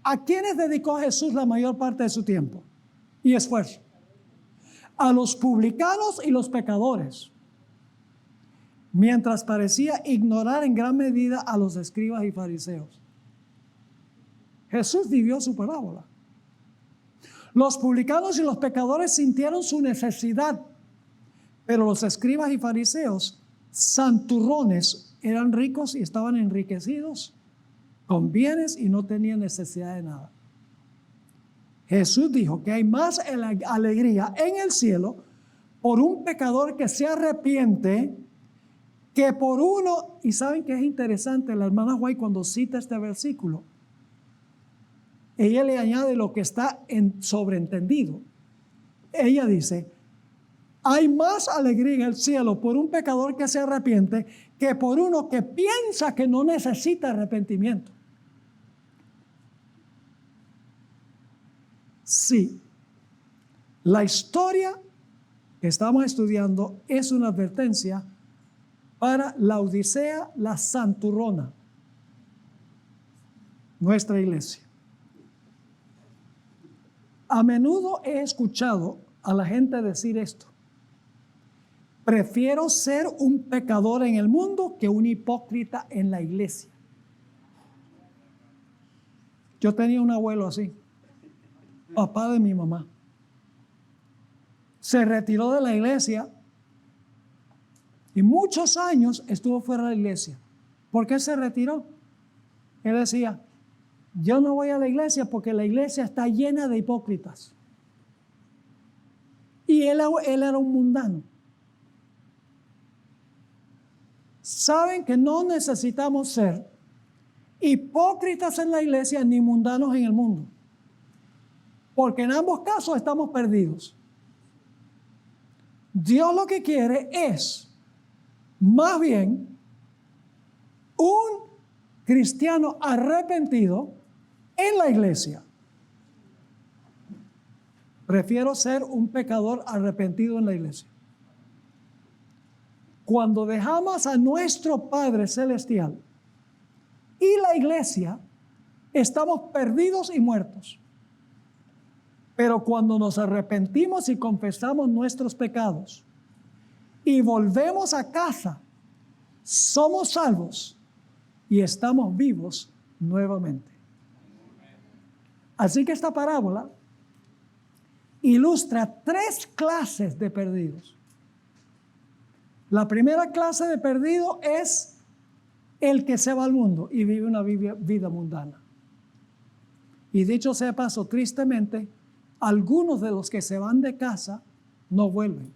[SPEAKER 1] ¿a quiénes dedicó Jesús la mayor parte de su tiempo y esfuerzo? A los publicanos y los pecadores, mientras parecía ignorar en gran medida a los escribas y fariseos. Jesús vivió su parábola. Los publicanos y los pecadores sintieron su necesidad, pero los escribas y fariseos, santurrones, eran ricos y estaban enriquecidos con bienes y no tenían necesidad de nada. Jesús dijo que hay más alegría en el cielo por un pecador que se arrepiente que por uno. Y saben que es interesante, la hermana White cuando cita este versículo, ella le añade lo que está sobreentendido. Ella dice, hay más alegría en el cielo por un pecador que se arrepiente que por uno que piensa que no necesita arrepentimiento. Sí, la historia que estamos estudiando es una advertencia para la Odisea, la santurrona, nuestra iglesia. A menudo he escuchado a la gente decir esto: prefiero ser un pecador en el mundo que un hipócrita en la iglesia. Yo tenía un abuelo así, papá de mi mamá. Se retiró de la iglesia y muchos años estuvo fuera de la iglesia. ¿Por qué se retiró? Él decía, yo no voy a la iglesia porque la iglesia está llena de hipócritas. Y él era un mundano. Saben que no necesitamos ser hipócritas en la iglesia ni mundanos en el mundo, porque en ambos casos estamos perdidos. Dios lo que quiere es más bien un cristiano arrepentido en la iglesia. Prefiero ser un pecador arrepentido en la iglesia. Cuando dejamos a nuestro Padre Celestial y la iglesia, estamos perdidos y muertos. Pero cuando nos arrepentimos y confesamos nuestros pecados y volvemos a casa, somos salvos y estamos vivos nuevamente. Así que esta parábola ilustra 3 clases de perdidos. La primera clase de perdido es el que se va al mundo y vive una vida mundana. Y dicho sea de paso, tristemente, algunos de los que se van de casa no vuelven.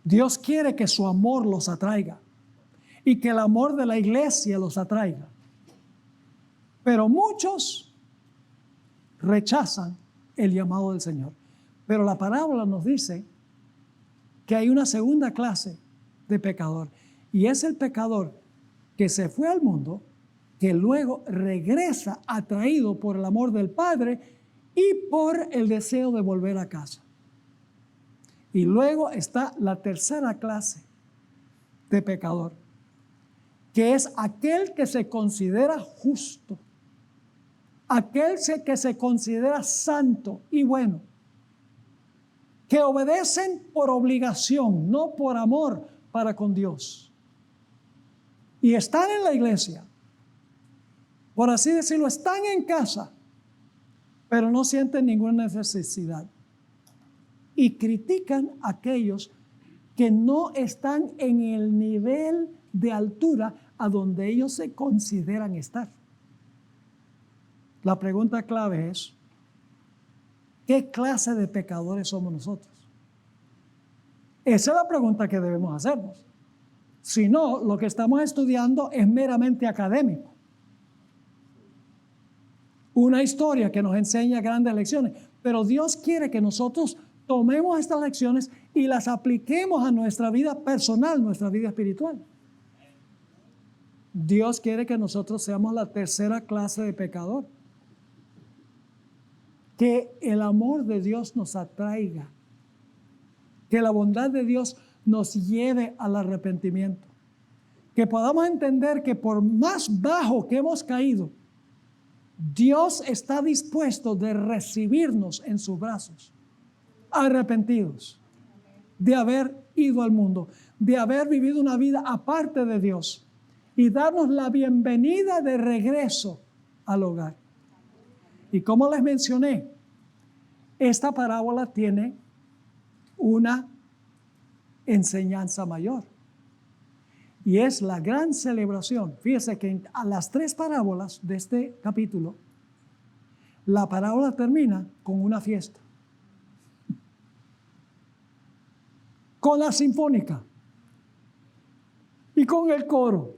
[SPEAKER 1] Dios quiere que su amor los atraiga y que el amor de la iglesia los atraiga. Pero muchos rechazan el llamado del Señor. Pero la parábola nos dice que hay una segunda clase de pecador, y es el pecador que se fue al mundo, que luego regresa atraído por el amor del Padre y por el deseo de volver a casa. Y luego está la tercera clase de pecador, que es aquel que se considera justo, aquel que se considera santo y bueno, que obedecen por obligación, no por amor para con Dios. Y están en la iglesia, por así decirlo, están en casa, pero no sienten ninguna necesidad. Y critican a aquellos que no están en el nivel de altura a donde ellos se consideran estar. La pregunta clave es, ¿qué clase de pecadores somos nosotros? Esa es la pregunta que debemos hacernos. Si no, lo que estamos estudiando es meramente académico. Una historia que nos enseña grandes lecciones, pero Dios quiere que nosotros tomemos estas lecciones y las apliquemos a nuestra vida personal, nuestra vida espiritual. Dios quiere que nosotros seamos la tercera clase de pecador. Que el amor de Dios nos atraiga, que la bondad de Dios nos lleve al arrepentimiento, que podamos entender que por más bajo que hemos caído, Dios está dispuesto de recibirnos en sus brazos, arrepentidos de haber ido al mundo, de haber vivido una vida aparte de Dios y darnos la bienvenida de regreso al hogar. Y como les mencioné, esta parábola tiene una enseñanza mayor. Y es la gran celebración. Fíjese que a las 3 parábolas de este capítulo, la parábola termina con una fiesta. Con la sinfónica. Y con el coro.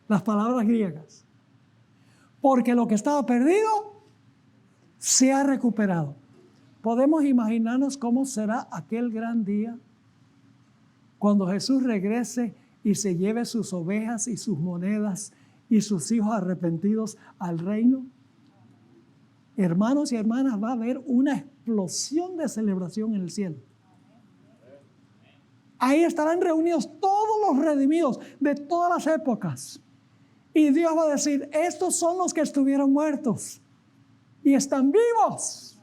[SPEAKER 1] Las palabras griegas. Porque lo que estaba perdido se ha recuperado. Podemos imaginarnos cómo será aquel gran día cuando Jesús regrese y se lleve sus ovejas y sus monedas y sus hijos arrepentidos al reino. Hermanos y hermanas, va a haber una explosión de celebración en el cielo. Ahí estarán reunidos todos los redimidos de todas las épocas. Y Dios va a decir, estos son los que estuvieron muertos y están vivos.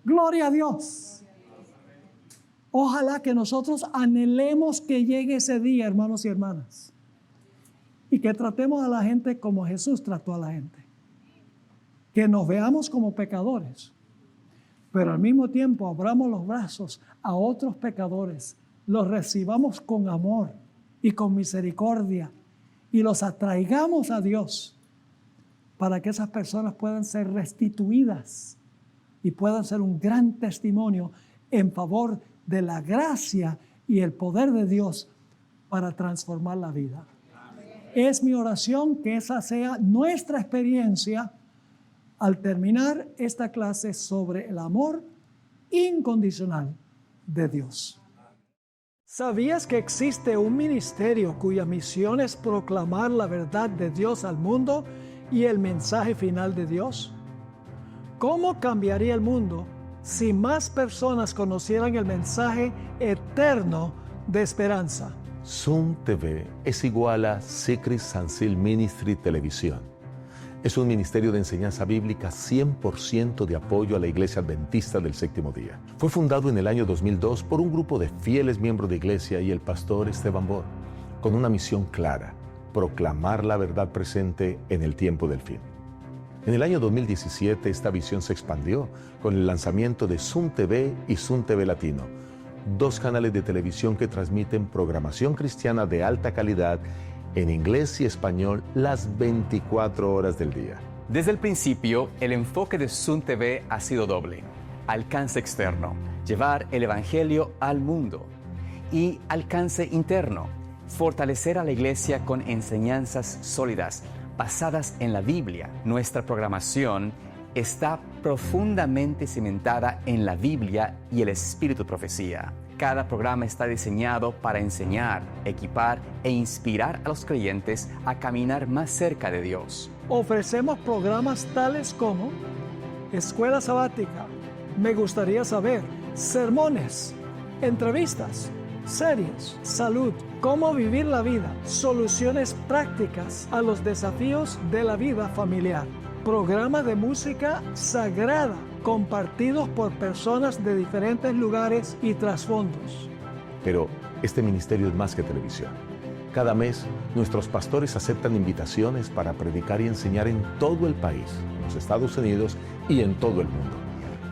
[SPEAKER 1] Gloria a Dios. Ojalá que nosotros anhelemos que llegue ese día, hermanos y hermanas. Y que tratemos a la gente como Jesús trató a la gente. Que nos veamos como pecadores. Pero al mismo tiempo abramos los brazos a otros pecadores. Los recibamos con amor y con misericordia. Y los atraigamos a Dios. Para que esas personas puedan ser restituidas. Y puedan ser un gran testimonio en favor de la gracia y el poder de Dios para transformar la vida. Es mi oración que esa sea nuestra experiencia al terminar esta clase sobre el amor incondicional de Dios. ¿Sabías que existe un ministerio cuya misión es proclamar la verdad de Dios al mundo y el mensaje final de Dios? ¿Cómo cambiaría el mundo si más personas conocieran el mensaje eterno de esperanza?
[SPEAKER 3] Zoom TV es igual a Secret Sansil Ministry Televisión. Es un ministerio de enseñanza bíblica 100% de apoyo a la Iglesia Adventista del Séptimo Día. Fue fundado en el año 2002 por un grupo de fieles miembros de iglesia y el pastor Esteban Bor, con una misión clara: proclamar la verdad presente en el tiempo del fin. En el año 2017 esta visión se expandió con el lanzamiento de Zoom TV y Zoom TV Latino, 2 canales de televisión que transmiten programación cristiana de alta calidad en inglés y español las 24 horas del día.
[SPEAKER 2] Desde el principio, el enfoque de Zoom TV ha sido doble: alcance externo, llevar el evangelio al mundo, y alcance interno, fortalecer a la iglesia con enseñanzas sólidas basadas en la Biblia. Nuestra programación está profundamente cimentada en la Biblia y el espíritu de profecía. Cada programa está diseñado para enseñar, equipar e inspirar a los creyentes a caminar más cerca de Dios.
[SPEAKER 1] Ofrecemos programas tales como Escuela Sabática, Me Gustaría Saber, sermones, entrevistas, series, salud, cómo vivir la vida, soluciones prácticas a los desafíos de la vida familiar, programas de música sagrada compartidos por personas de diferentes lugares y trasfondos.
[SPEAKER 3] Pero este ministerio es más que televisión. Cada mes, nuestros pastores aceptan invitaciones para predicar y enseñar en todo el país, en los Estados Unidos y en todo el mundo.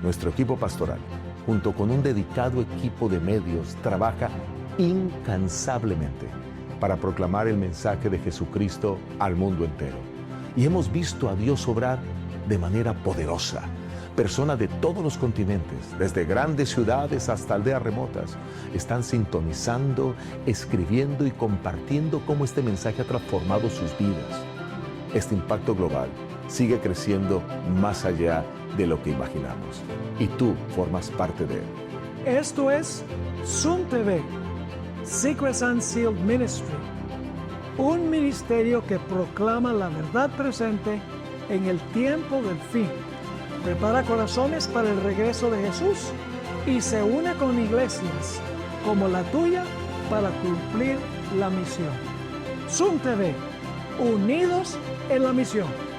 [SPEAKER 3] Nuestro equipo pastoral, junto con un dedicado equipo de medios, trabaja incansablemente para proclamar el mensaje de Jesucristo al mundo entero. Y hemos visto a Dios obrar de manera poderosa. Personas de todos los continentes, desde grandes ciudades hasta aldeas remotas, están sintonizando, escribiendo y compartiendo cómo este mensaje ha transformado sus vidas. Este impacto global sigue creciendo más allá de lo que imaginamos. Y tú formas parte de él.
[SPEAKER 1] Esto es Zoom TV, Secrets Unsealed Ministry, un ministerio que proclama la verdad presente en el tiempo del fin. Prepara corazones para el regreso de Jesús y se une con iglesias como la tuya para cumplir la misión. Zoom TV, unidos en la misión.